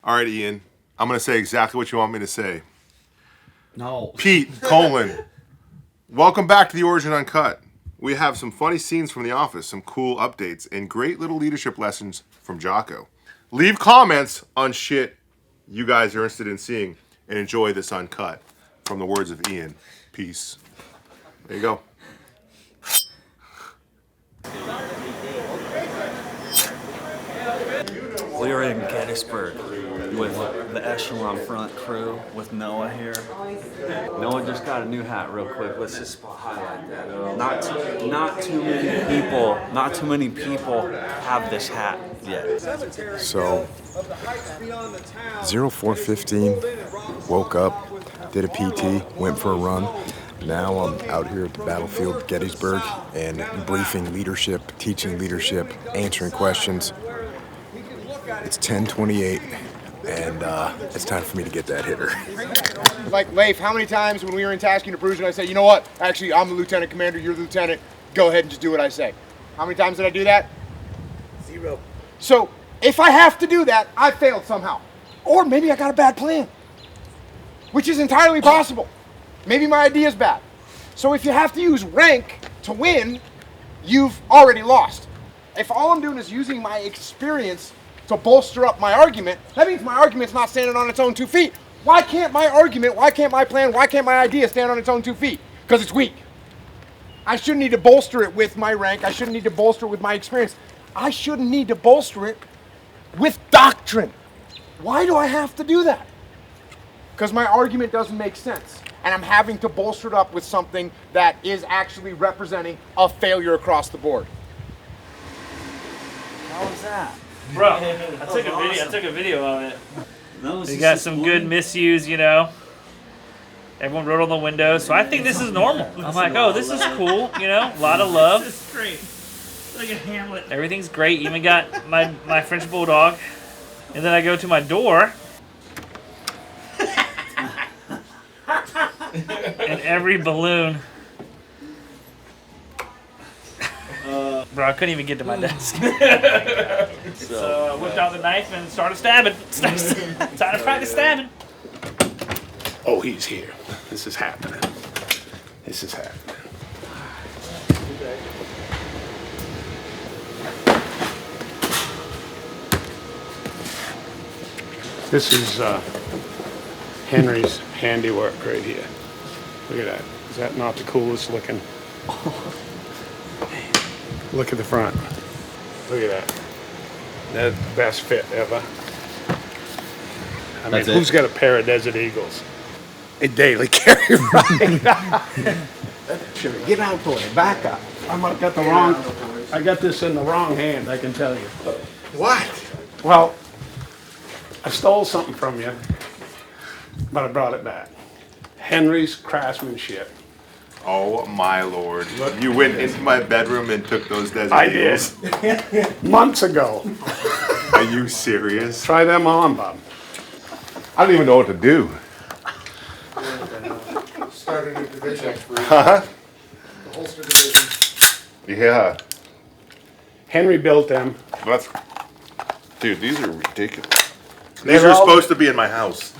All right, Ian. I'm going to say exactly what you want me to say. No. Pete, welcome back to the Origin Uncut. We have some funny scenes from the office, some cool updates, and great little leadership lessons from Jocko. Leave comments on shit you guys are interested in seeing, and enjoy this uncut. From the words of Ian. Peace. There you go. We are in Gettysburg with the Echelon front crew with Noah here. Noah just got a new hat real quick. Let's just highlight that. Not too many people have this hat yet. So 04:15, woke up, did a PT, went for a run. Now I'm out here at the battlefield, Gettysburg, and briefing leadership, teaching leadership, answering questions. It's 10:28, and it's time for me to get that hitter. Like, Leif, how many times when we were in tasking to Bruges, I said, you know what, actually, I'm the lieutenant commander, you're the lieutenant, go ahead and just do what I say. How many times did I do that? 0. So, if I have to do that, I failed somehow. Or maybe I got a bad plan, which is entirely possible. Maybe my idea is bad. So if you have to use rank to win, you've already lost. If all I'm doing is using my experience to bolster up my argument, that means my argument's not standing on its own 2 feet. Why can't my argument, why can't my plan, why can't my idea stand on its own 2 feet? Because it's weak. I shouldn't need to bolster it with my rank. I shouldn't need to bolster it with my experience. I shouldn't need to bolster it with doctrine. Why do I have to do that? Because my argument doesn't make sense. And I'm having to bolster it up with something that is actually representing a failure across the board. How was that? Bro, I took a video of it. No, We got some good misuse, you know. Everyone wrote on the window, so I think this is normal. I'm like, oh, this is cool, you know. A lot of love. This is great. Like a Hamlet. Everything's great. Even got my French bulldog, and then I go to my door, and every balloon. Bro, I couldn't even get to my desk. So I whipped out the knife and started stabbing. Time to practice stabbing. Oh, he's here. This is happening. This is happening. This is Henry's handiwork right here. Look at that. Is that not the coolest looking? Look at the front. Look at that. That's the best fit ever. I mean, who's got a pair of Desert Eagles? A daily carry, right? Sure, get out for it. Back up. I got this in the wrong hand, I can tell you. What? Well, I stole something from you, but I brought it back. Henry's craftsmanship. Oh my lord. You went into my bedroom and took those Desert I Eagles? did. Months ago. Are you serious? Try them on, Bob. I don't even know what to do. Start a new division. Huh? The holster division. Yeah. Henry built them. Dude, these are ridiculous. They're These are all- supposed to be in my house.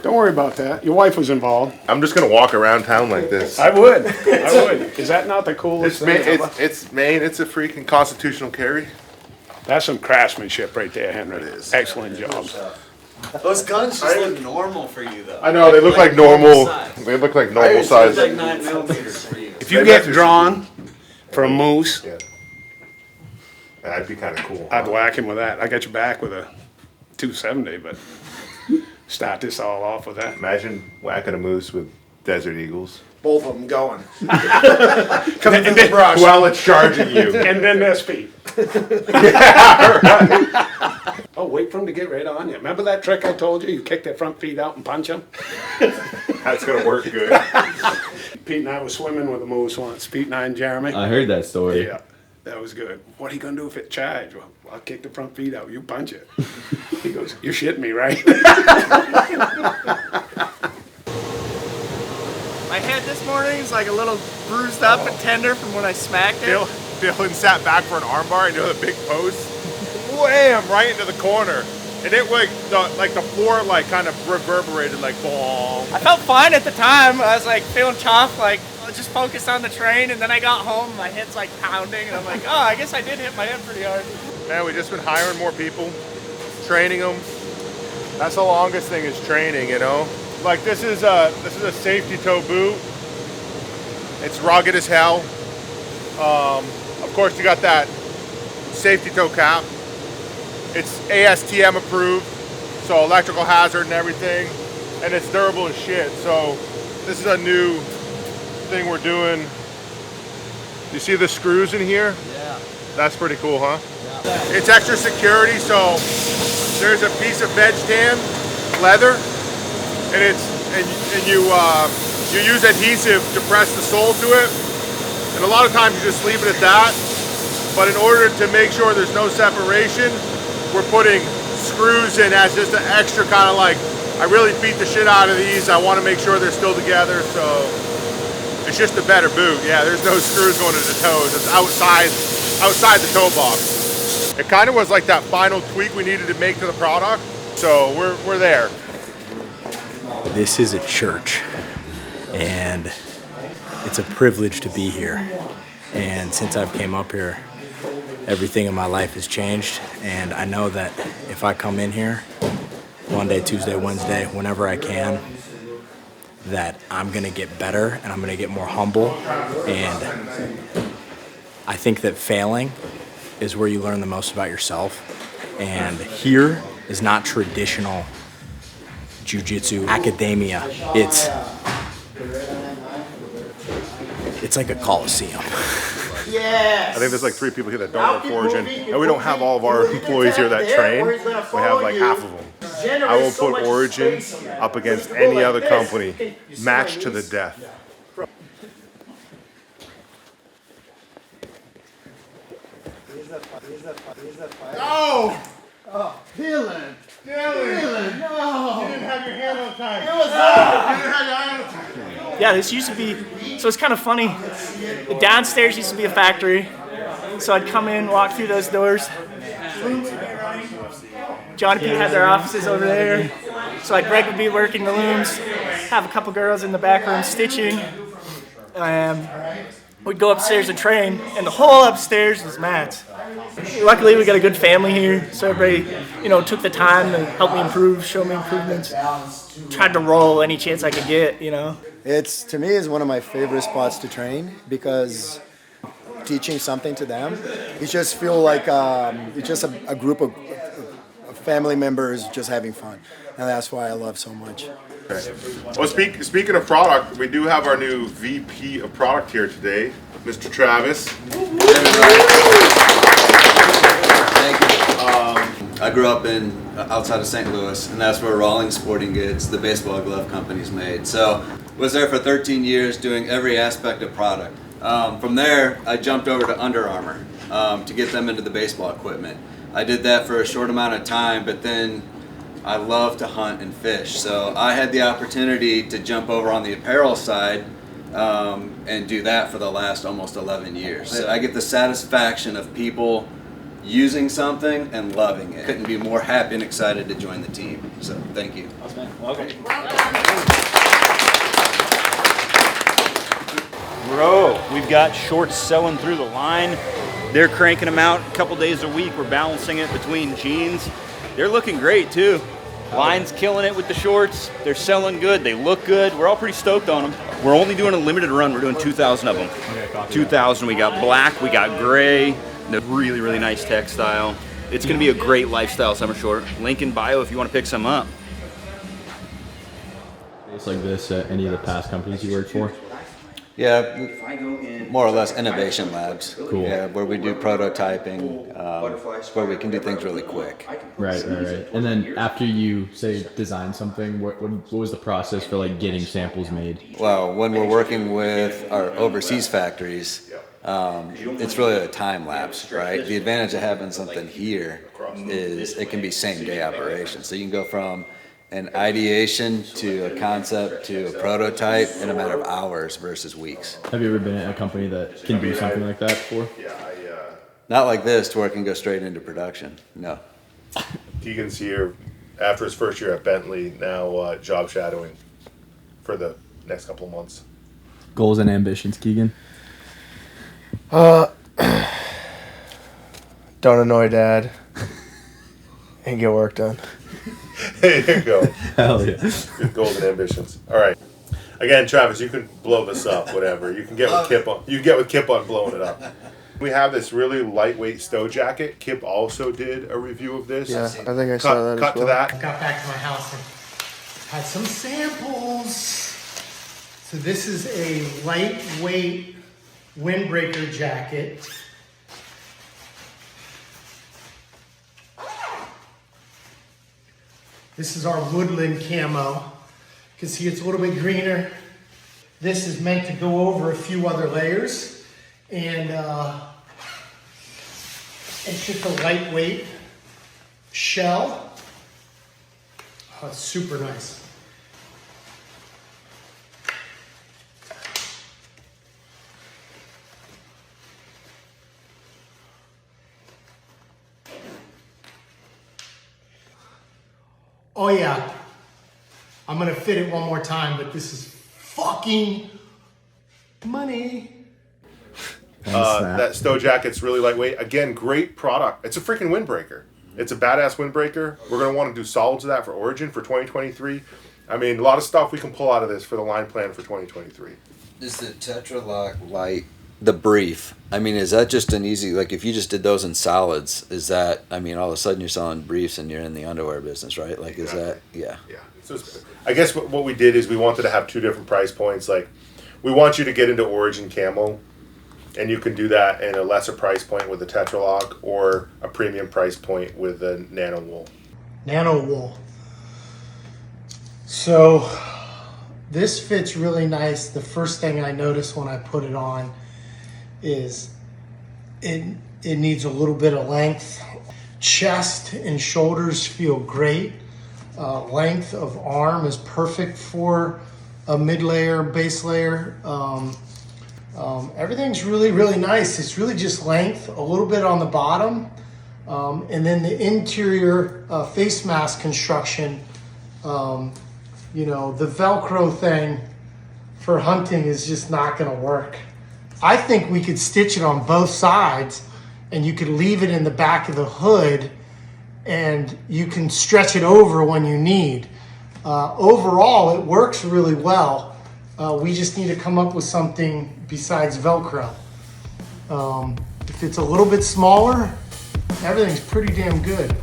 Don't worry about that. Your wife was involved. I'm just gonna walk around town like this. I would. I would. Is that not the coolest thing ever? It's Maine. It's a freaking constitutional carry. That's some craftsmanship right there, Henry. It is. Excellent job. Those guns just look normal for you, though. I know they look like normal. They look like normal size. It's like 9mm for you. If you get drawn for a moose, Yeah. That'd be kind of cool. I'd whack him with that. I got your back with a 270, but start this all off with that. Imagine whacking a moose with Desert Eagles. Both of them going. Coming through the brush. While it's charging you. And then there's Pete. Oh, wait for him to get right on you. Remember that trick I told you? You kick their front feet out and punch them? That's gonna work good. Pete and I were swimming with a moose once. Pete and I and Jeremy. I heard that story. Yeah, that was good. What are you going to do if it charged? Well, I'll kick the front feet out. You punch it. He goes, you're shitting me, right? My head this morning is like a little bruised up and tender from when I smacked it. Dylan sat back for an armbar, you know, the big post. wham, right into the corner. And it like the floor like kind of reverberated like boom. I felt fine at the time. I was like feeling tough, like just focused on the train, and then I got home, my head's like pounding, and I'm like, oh, I guess I did hit my head pretty hard. Man, we've just been hiring more people, training them. That's the longest thing is training, you know? Like this is a safety toe boot. It's rugged as hell. Of course you got that safety toe cap. It's ASTM approved, so electrical hazard and everything, and it's durable as shit. So this is a new thing we're doing. You see the screws in here? Yeah. That's pretty cool, huh? Yeah. It's extra security, so there's a piece of veg tan leather, and you use adhesive to press the sole to it, and a lot of times you just leave it at that. But in order to make sure there's no separation, we're putting screws in as just an extra kind of like, I really beat the shit out of these. I want to make sure they're still together, so it's just a better boot. Yeah, there's no screws going into the toes. It's outside the toe box. It kind of was like that final tweak we needed to make to the product, so we're there. This is a church, and it's a privilege to be here. And since I've came up here, everything in my life has changed, and I know that if I come in here Monday, Tuesday, Wednesday, whenever I can, that I'm gonna get better and I'm gonna get more humble. And I think that failing is where you learn the most about yourself. And here is not traditional jiu-jitsu academia. It's like a coliseum. I think there's like 3 people here that don't work for Origin, and we don't have all of our employees here that train. We have like half of them. I will put Origin up against any other company, matched to the death. Oh! Dylan! No! You didn't have your hand on time. It was You didn't have your hand on time. Yeah, this used to be, so it's kind of funny. The downstairs used to be a factory. So I'd come in, walk through those doors. John and Pete had their offices over there. So like Greg would be working the looms, have a couple girls in the back room stitching. We'd go upstairs and train, and the whole upstairs was mats. Luckily, we got a good family here, so everybody, took the time to help me improve, show me improvements. Tried to roll any chance I could get, It's, to me, is one of my favorite spots to train because teaching something to them, you just feel like it's just a group of family members just having fun, and that's why I love so much. Okay. Well, speaking of product, we do have our new VP of product here today, Mr. Travis. Thank you. I grew up outside of St. Louis, and that's where Rawlings Sporting Goods, the baseball glove company's made. So was there for 13 years doing every aspect of product. From there, I jumped over to Under Armour to get them into the baseball equipment. I did that for a short amount of time, but then I love to hunt and fish. So I had the opportunity to jump over on the apparel side and do that for the last almost 11 years. So I get the satisfaction of people using something and loving it. Couldn't be more happy and excited to join the team. So thank you. Welcome. Bro, we've got shorts selling through the line. They're cranking them out a couple days a week. We're balancing it between jeans. They're looking great too. Line's killing it with the shorts. They're selling good. They look good. We're all pretty stoked on them. We're only doing a limited run. We're doing 2,000 of them. 2,000. We got black. We got gray. The really, really nice textile. It's going to be a great lifestyle summer short. Link in bio if you want to pick some up. It's like this at any of the past companies you worked for? Yeah, more or less innovation labs. Cool. Yeah, where we do prototyping, where we can do things really quick. Right. And then after you say design something, what was the process for like getting samples made? Well, when we're working with our overseas factories, it's really a time lapse, right? The advantage of having something here is it can be same day operation. So you can go from an ideation to a concept to a prototype in a matter of hours versus weeks. Have you ever been at a company that can do something like that before? Not like this to where it can go straight into production. No. Keegan's here after his first year at Bentley, now job shadowing for the next couple of months. Goals and ambitions, Keegan? Don't annoy Dad and get work done. There you go. Hell yeah. Good goals and ambitions. All right. Again, Travis, you can blow this up, whatever. You can get with Kip on. You can get with Kip on blowing it up. We have this really lightweight stow jacket. Kip also did a review of this. Yeah, I think I saw that as Cut well. to that. Got back to my house and had some samples. So this is a lightweight windbreaker jacket. This is our woodland camo. You can see it's a little bit greener. This is meant to go over a few other layers, and it's just a lightweight shell. Oh, it's super nice. Oh yeah, I'm gonna fit it one more time, but this is fucking money. That stow jacket's really lightweight. Again, great product. It's a freaking windbreaker. It's a badass windbreaker. We're going to want to do solids of that for Origin for 2023. I mean, a lot of stuff we can pull out of this for the line plan for 2023. Is the Tetralock light, the brief, I mean, is that just an easy, like if you just did those in solids, is that, I mean, all of a sudden you're selling briefs and you're in the underwear business, right? Like, is that, yeah. Yeah. So I guess what we did is we wanted to have two different price points. Like, we want you to get into Origin camo, and you can do that in a lesser price point with the Tetralock or a premium price point with the Nano Wool. Nano wool. So this fits really nice. The first thing I noticed when I put it on is it needs a little bit of length. Chest and shoulders feel great. Length of arm is perfect for a mid layer, base layer. Everything's really, really nice. It's really just length, a little bit on the bottom, and then the interior face mask construction. You know, the Velcro thing for hunting is just not going to work. I think we could stitch it on both sides, and you could leave it in the back of the hood, and you can stretch it over when you need. Overall, it works really well. We just need to come up with something besides Velcro. If it's a little bit smaller, everything's pretty damn good.